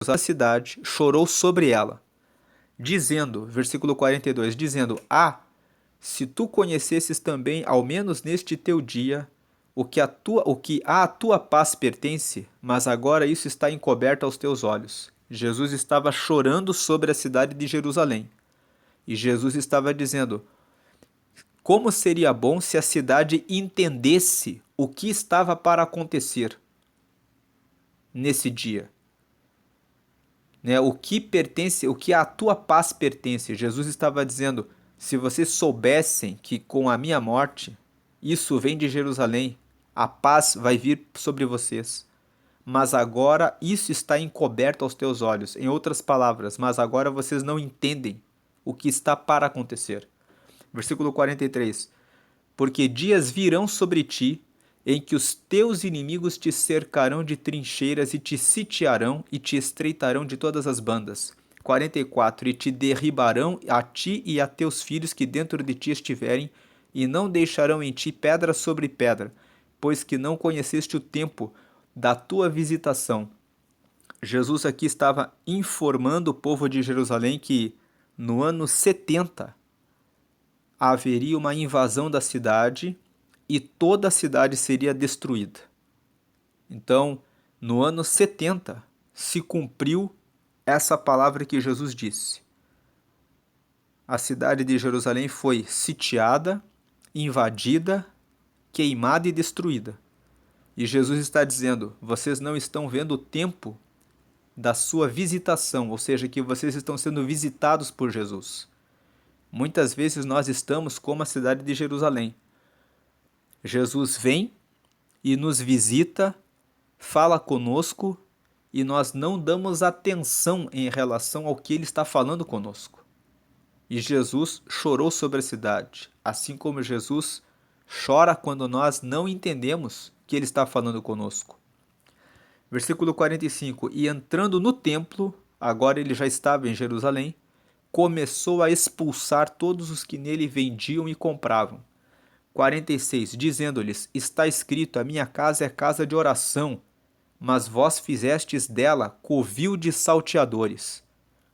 a cidade, chorou sobre ela, dizendo, versículo 42, dizendo: se tu conhecesses também, ao menos neste teu dia, o que à tua paz pertence, mas agora isso está encoberto aos teus olhos. Jesus estava chorando sobre a cidade de Jerusalém. E Jesus estava dizendo: como seria bom se a cidade entendesse o que estava para acontecer nesse dia. O que pertence, o que à tua paz pertence. Jesus estava dizendo: se vocês soubessem que com a minha morte, isso vem de Jerusalém, a paz vai vir sobre vocês. mas agora isso está encoberto aos teus olhos. Em outras palavras, mas agora vocês não entendem o que está para acontecer. Versículo 43. Porque dias virão sobre ti, em que os teus inimigos te cercarão de trincheiras e te sitiarão e te estreitarão de todas as bandas. 44. E te derribarão a ti e a teus filhos que dentro de ti estiverem, e não deixarão em ti pedra sobre pedra, pois que não conheceste o tempo da tua visitação. Jesus aqui estava informando o povo de Jerusalém que no ano 70 haveria uma invasão da cidade e toda a cidade seria destruída. Então, no ano 70 se cumpriu essa palavra que Jesus disse. A cidade de Jerusalém foi sitiada, invadida, queimada e destruída. E Jesus está dizendo: vocês não estão vendo o tempo da sua visitação, ou seja, que vocês estão sendo visitados por Jesus. Muitas vezes nós estamos como a cidade de Jerusalém. Jesus vem e nos visita, fala conosco e nós não damos atenção em relação ao que ele está falando conosco. E Jesus chorou sobre a cidade, assim como Jesus chora quando nós não entendemos que ele está falando conosco. Versículo 45. E entrando no templo, agora ele já estava em Jerusalém, começou a expulsar todos os que nele vendiam e compravam. 46. Dizendo-lhes: está escrito, a minha casa é casa de oração, mas vós fizestes dela covil de salteadores.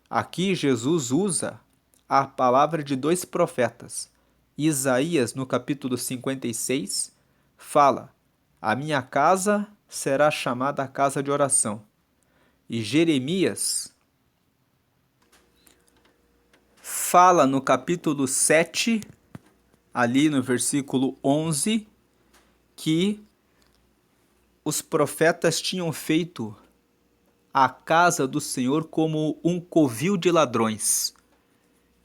Aqui Jesus usa a palavra de dois profetas. Isaías, no capítulo 56, fala: a minha casa será chamada a casa de oração. E Jeremias fala no capítulo 7, ali no versículo 11, que os profetas tinham feito a casa do Senhor como um covil de ladrões.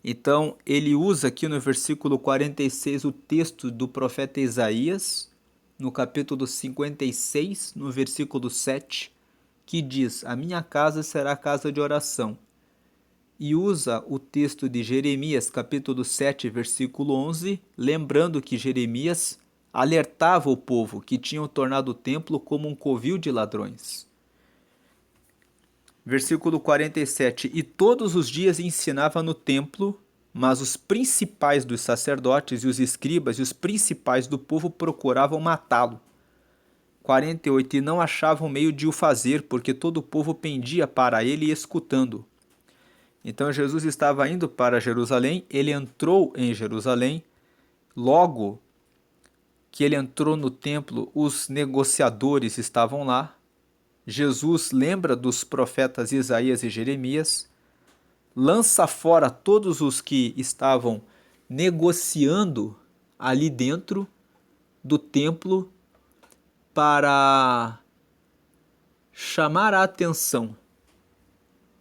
Então, ele usa aqui no versículo 46 o texto do profeta Isaías, no capítulo 56, no versículo 7, que diz: a minha casa será casa de oração. E usa o texto de Jeremias, capítulo 7, versículo 11, lembrando que Jeremias alertava o povo que tinham tornado o templo como um covil de ladrões. Versículo 47. E todos os dias ensinava no templo, mas os principais dos sacerdotes e os escribas e os principais do povo procuravam matá-lo. 48. E não achavam meio de o fazer, porque todo o povo pendia para ele escutando. Então Jesus estava indo para Jerusalém, ele entrou em Jerusalém. Logo que ele entrou no templo, os negociadores estavam lá. Jesus lembra dos profetas Isaías e Jeremias, lança fora todos os que estavam negociando ali dentro do templo para chamar a atenção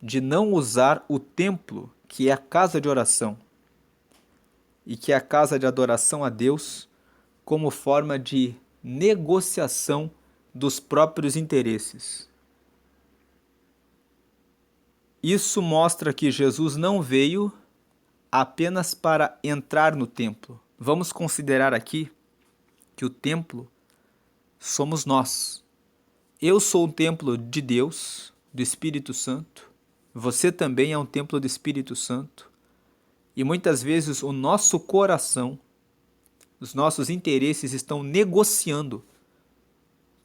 de não usar o templo, que é a casa de oração e que é a casa de adoração a Deus, como forma de negociação dos próprios interesses. Isso mostra que Jesus não veio apenas para entrar no templo. Vamos considerar aqui que o templo somos nós. Eu sou um templo de Deus, do Espírito Santo. Você também é um templo do Espírito Santo. E muitas vezes o nosso coração, os nossos interesses estão negociando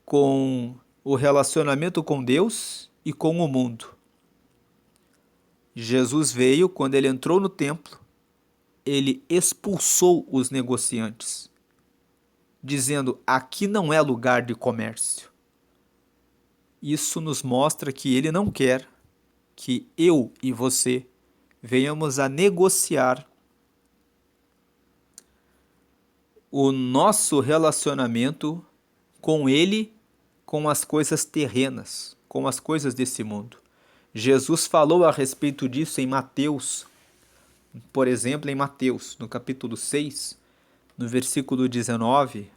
com o relacionamento com Deus e com o mundo. Jesus veio, quando ele entrou no templo, ele expulsou os negociantes, dizendo: aqui não é lugar de comércio. Isso nos mostra que ele não quer que eu e você venhamos a negociar o nosso relacionamento com ele, com as coisas terrenas, com as coisas desse mundo. Jesus falou a respeito disso em Mateus, por exemplo, em Mateus, no capítulo 6, no versículo 19,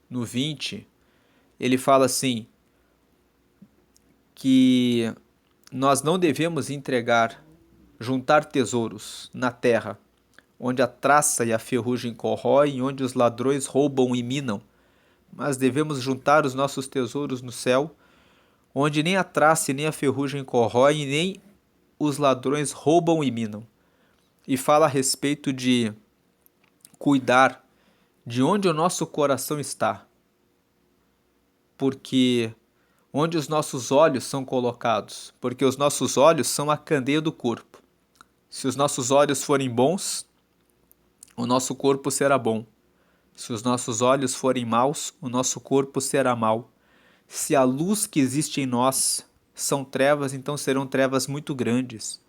no 20, ele fala assim: que nós não devemos juntar tesouros na terra, onde a traça e a ferrugem corroem, onde os ladrões roubam e minam, mas devemos juntar os nossos tesouros no céu, onde nem a traça e nem a ferrugem corroem, nem os ladrões roubam e minam. E fala a respeito de cuidar de onde o nosso coração está, porque onde os nossos olhos são colocados, porque os nossos olhos são a candeia do corpo. Se os nossos olhos forem bons, o nosso corpo será bom. Se os nossos olhos forem maus, o nosso corpo será mau. Se a luz que existe em nós são trevas, então serão trevas muito grandes.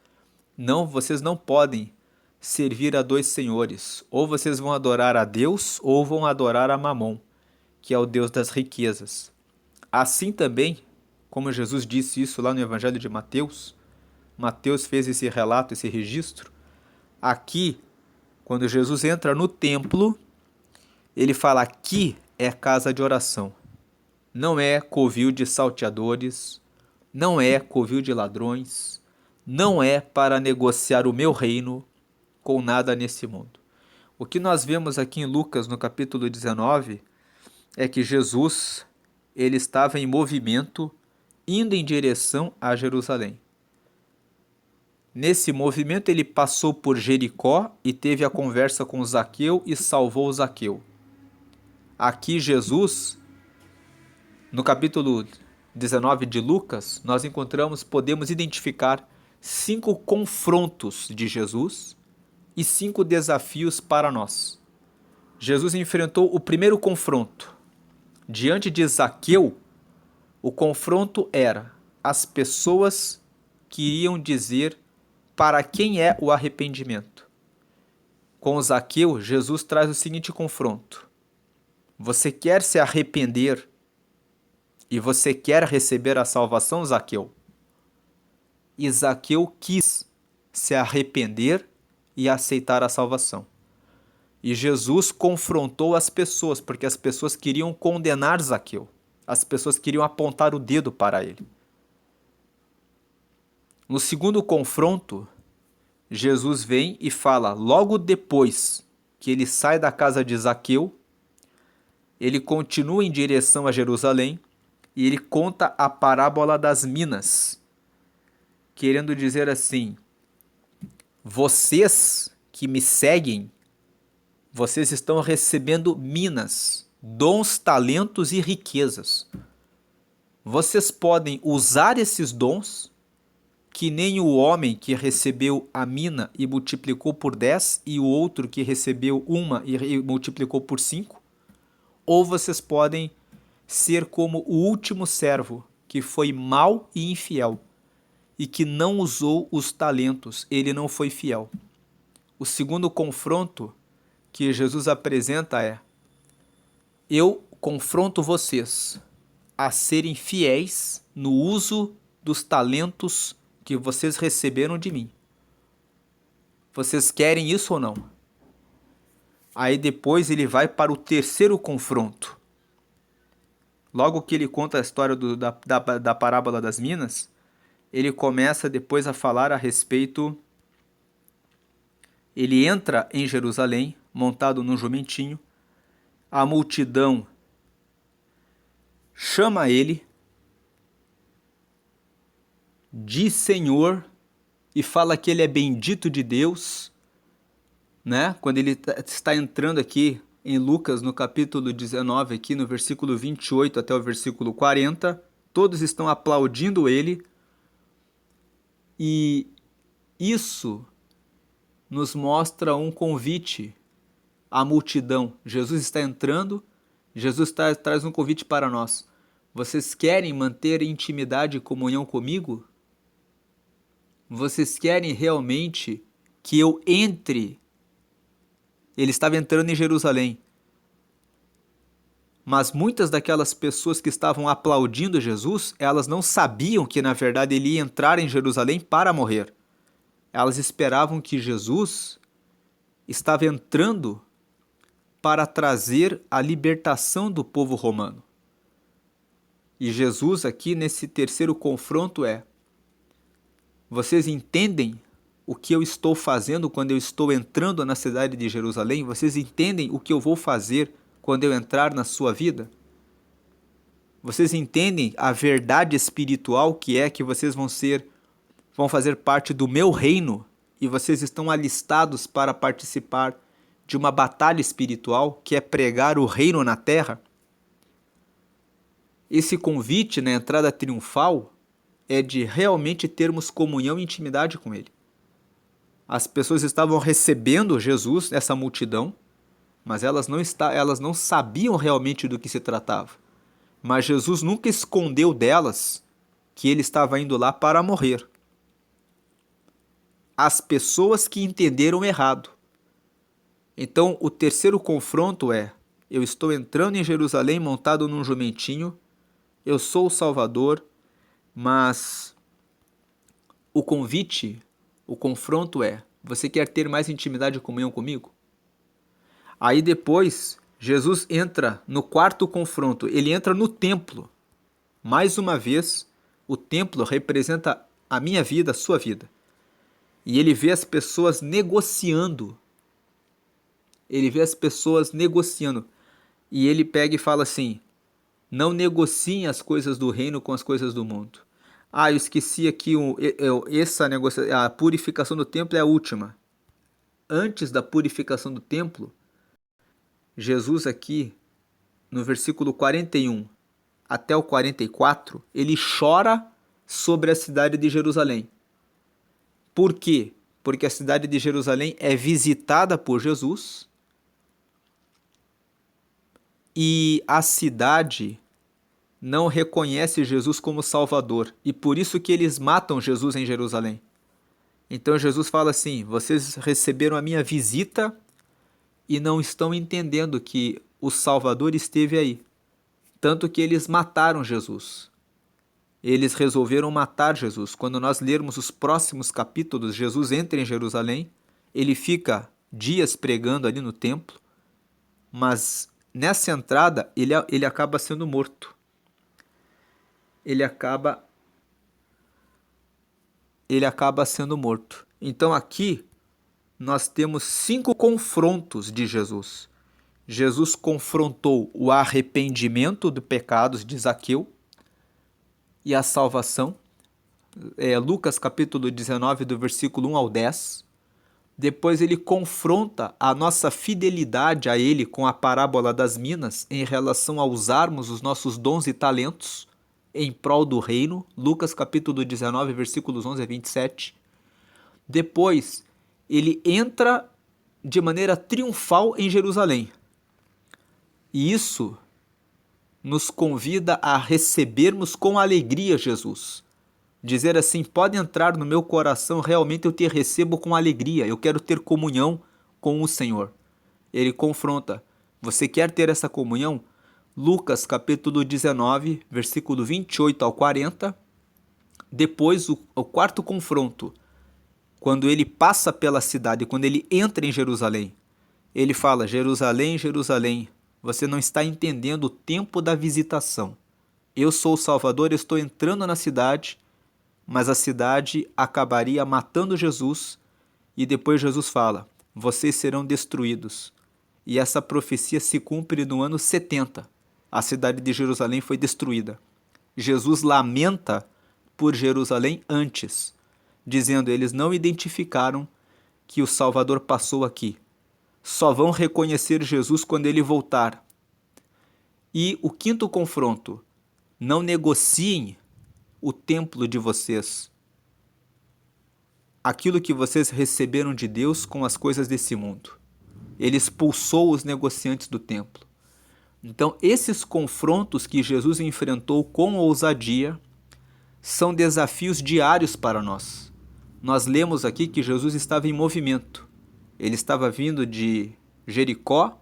Não, vocês não podem servir a dois senhores. Ou vocês vão adorar a Deus, ou vão adorar a Mamon, que é o Deus das riquezas. Assim também, como Jesus disse isso lá no Evangelho de Mateus, Mateus fez esse relato, esse registro. Aqui, quando Jesus entra no templo, ele fala: aqui é casa de oração. Não é covil de salteadores, não é covil de ladrões, não é para negociar o meu reino com nada nesse mundo. O que nós vemos aqui em Lucas, no capítulo 19, é que Jesus ele estava em movimento, indo em direção a Jerusalém. Nesse movimento ele passou por Jericó e teve a conversa com Zaqueu e salvou Zaqueu. Aqui Jesus, no capítulo 19 de Lucas, nós podemos identificar 5 confrontos de Jesus e 5 desafios para nós. Jesus enfrentou o primeiro confronto. Diante de Zaqueu, o confronto era as pessoas que iriam dizer para quem é o arrependimento. Com Zaqueu, Jesus traz o seguinte confronto: você quer se arrepender e você quer receber a salvação, Zaqueu? E Zaqueu quis se arrepender e aceitar a salvação. E Jesus confrontou as pessoas, porque as pessoas queriam condenar Zaqueu. As pessoas queriam apontar o dedo para ele. No segundo confronto, Jesus vem e fala, logo depois que ele sai da casa de Zaqueu, ele continua em direção a Jerusalém e ele conta a parábola das minas, querendo dizer assim: vocês que me seguem, vocês estão recebendo minas, dons, talentos e riquezas. Vocês podem usar esses dons, que nem o homem que recebeu a mina e multiplicou por 10 e o outro que recebeu uma e multiplicou por 5, ou vocês podem ser como o último servo, que foi mau e infiel, e que não usou os talentos, ele não foi fiel. O segundo confronto que Jesus apresenta é: eu confronto vocês a serem fiéis no uso dos talentos que vocês receberam de mim. Vocês querem isso ou não? Aí depois ele vai para o terceiro confronto. Logo que ele conta a história da parábola das minas, ele começa depois a falar a respeito. Ele entra em Jerusalém, montado num jumentinho. A multidão chama ele, diz Senhor, e fala que ele é bendito de Deus, né? Quando ele está entrando aqui em Lucas, no capítulo 19, aqui no versículo 28 até o versículo 40, todos estão aplaudindo ele, e isso nos mostra um convite à multidão. Jesus está entrando, Jesus traz um convite para nós. Vocês querem manter intimidade e comunhão comigo? Vocês querem realmente que eu entre? Ele estava entrando em Jerusalém. Mas muitas daquelas pessoas que estavam aplaudindo Jesus, elas não sabiam que na verdade ele ia entrar em Jerusalém para morrer. Elas esperavam que Jesus estava entrando para trazer a libertação do povo romano. E Jesus aqui nesse terceiro confronto vocês entendem o que eu estou fazendo quando eu estou entrando na cidade de Jerusalém? Vocês entendem o que eu vou fazer quando eu entrar na sua vida? Vocês entendem a verdade espiritual que é que vocês vão fazer parte do meu reino e vocês estão alistados para participar de uma batalha espiritual que é pregar o reino na terra? Esse convite na entrada triunfal é de realmente termos comunhão e intimidade com ele. As pessoas estavam recebendo Jesus, essa multidão, mas elas não sabiam realmente do que se tratava. Mas Jesus nunca escondeu delas que ele estava indo lá para morrer. As pessoas que entenderam errado. Então, o terceiro confronto eu estou entrando em Jerusalém montado num jumentinho, eu sou o Salvador, mas o convite, o confronto você quer ter mais intimidade e comunhão comigo? Aí depois, Jesus entra no quarto confronto, ele entra no templo. Mais uma vez, o templo representa a minha vida, a sua vida. E ele vê as pessoas negociando. Ele vê as pessoas negociando. E ele pega e fala assim: não negociem as coisas do reino com as coisas do mundo. Eu esqueci aqui, a purificação do templo é a última. Antes da purificação do templo, Jesus aqui, no versículo 41 até o 44, ele chora sobre a cidade de Jerusalém. Por quê? Porque a cidade de Jerusalém é visitada por Jesus e a cidade não reconhece Jesus como Salvador, e por isso que eles matam Jesus em Jerusalém. Então Jesus fala assim: vocês receberam a minha visita e não estão entendendo que o Salvador esteve aí. Tanto que eles mataram Jesus. Eles resolveram matar Jesus. Quando nós lermos os próximos capítulos, Jesus entra em Jerusalém, ele fica dias pregando ali no templo, mas nessa entrada ele acaba sendo morto. Ele acaba sendo morto. Então aqui nós temos 5 confrontos de Jesus. Jesus confrontou o arrependimento dos pecados de Zaqueu e a salvação. Lucas capítulo 19, do versículo 1 ao 10. Depois ele confronta a nossa fidelidade a ele com a parábola das minas em relação a usarmos os nossos dons e talentos em prol do reino, Lucas capítulo 19, versículos 11 a 27. Depois, ele entra de maneira triunfal em Jerusalém. E isso nos convida a recebermos com alegria Jesus. Dizer assim: pode entrar no meu coração, realmente eu te recebo com alegria, eu quero ter comunhão com o Senhor. Ele confronta: você quer ter essa comunhão? Lucas capítulo 19, versículo 28 ao 40. Depois o quarto confronto, quando ele passa pela cidade, quando ele entra em Jerusalém, ele fala: Jerusalém, Jerusalém, você não está entendendo o tempo da visitação. Eu sou o Salvador, eu estou entrando na cidade, mas a cidade acabaria matando Jesus, e depois Jesus fala: vocês serão destruídos. E essa profecia se cumpre no ano 70. A cidade de Jerusalém foi destruída. Jesus lamenta por Jerusalém antes, dizendo: eles não identificaram que o Salvador passou aqui. Só vão reconhecer Jesus quando ele voltar. E o quinto confronto: não negociem o templo de vocês, aquilo que vocês receberam de Deus, com as coisas desse mundo. Ele expulsou os negociantes do templo. Então, esses confrontos que Jesus enfrentou com ousadia são desafios diários para nós. Nós lemos aqui que Jesus estava em movimento. Ele estava vindo de Jericó,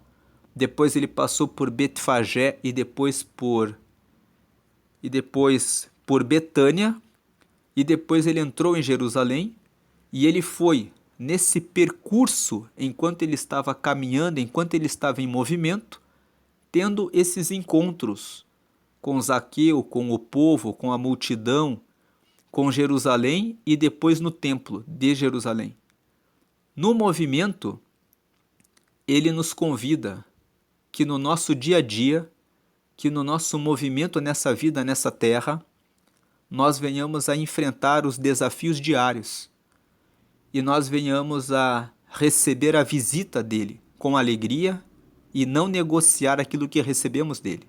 depois ele passou por Betfagé e depois por Betânia, e depois ele entrou em Jerusalém, e ele foi nesse percurso, enquanto ele estava caminhando, enquanto ele estava em movimento, tendo esses encontros com Zaqueu, com o povo, com a multidão, com Jerusalém e depois no templo de Jerusalém. No movimento, ele nos convida que no nosso dia a dia, que no nosso movimento nessa vida, nessa terra, nós venhamos a enfrentar os desafios diários e nós venhamos a receber a visita dele com alegria e não negociar aquilo que recebemos dele.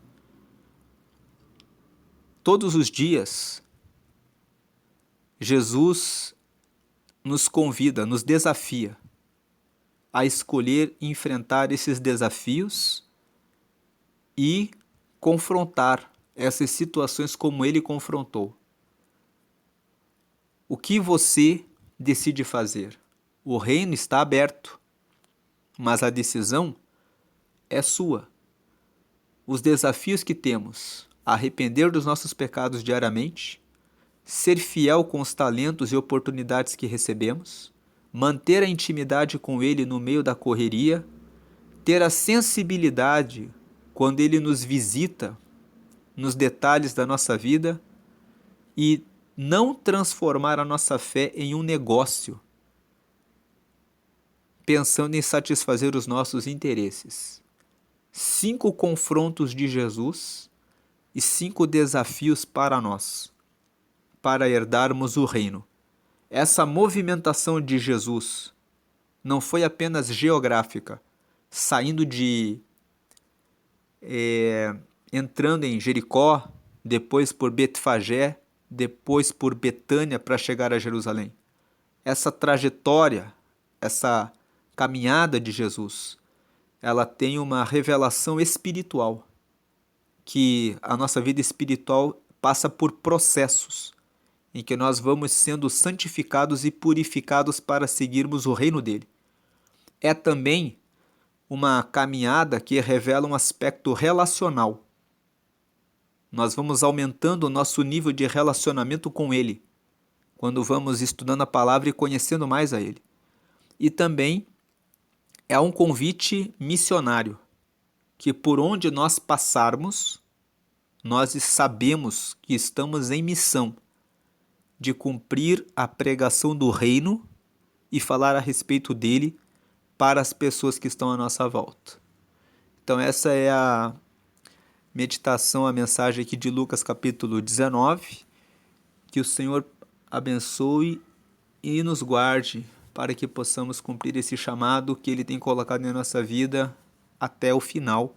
Todos os dias, Jesus nos convida, nos desafia a escolher enfrentar esses desafios e confrontar essas situações como ele confrontou. O que você decide fazer? O reino está aberto, mas a decisão é sua. Os desafios que temos: arrepender dos nossos pecados diariamente, ser fiel com os talentos e oportunidades que recebemos, manter a intimidade com Ele no meio da correria, ter a sensibilidade quando Ele nos visita nos detalhes da nossa vida e não transformar a nossa fé em um negócio, pensando em satisfazer os nossos interesses. 5 confrontos de Jesus e 5 desafios para nós, para herdarmos o reino. Essa movimentação de Jesus não foi apenas geográfica, saindo entrando em Jericó, depois por Betfagé, depois por Betânia para chegar a Jerusalém. Essa trajetória, essa caminhada de Jesus, ela tem uma revelação espiritual, que a nossa vida espiritual passa por processos, em que nós vamos sendo santificados e purificados para seguirmos o reino dele. É também uma caminhada que revela um aspecto relacional. Nós vamos aumentando o nosso nível de relacionamento com ele, quando vamos estudando a palavra e conhecendo mais a ele. E também é um convite missionário, que por onde nós passarmos, nós sabemos que estamos em missão de cumprir a pregação do reino e falar a respeito dele para as pessoas que estão à nossa volta. Então essa é a meditação, a mensagem aqui de Lucas capítulo 19. Que o Senhor abençoe e nos guarde para que possamos cumprir esse chamado que Ele tem colocado em nossa vida até o final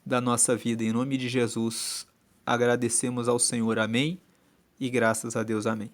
da nossa vida. Em nome de Jesus, agradecemos ao Senhor. Amém. E graças a Deus. Amém.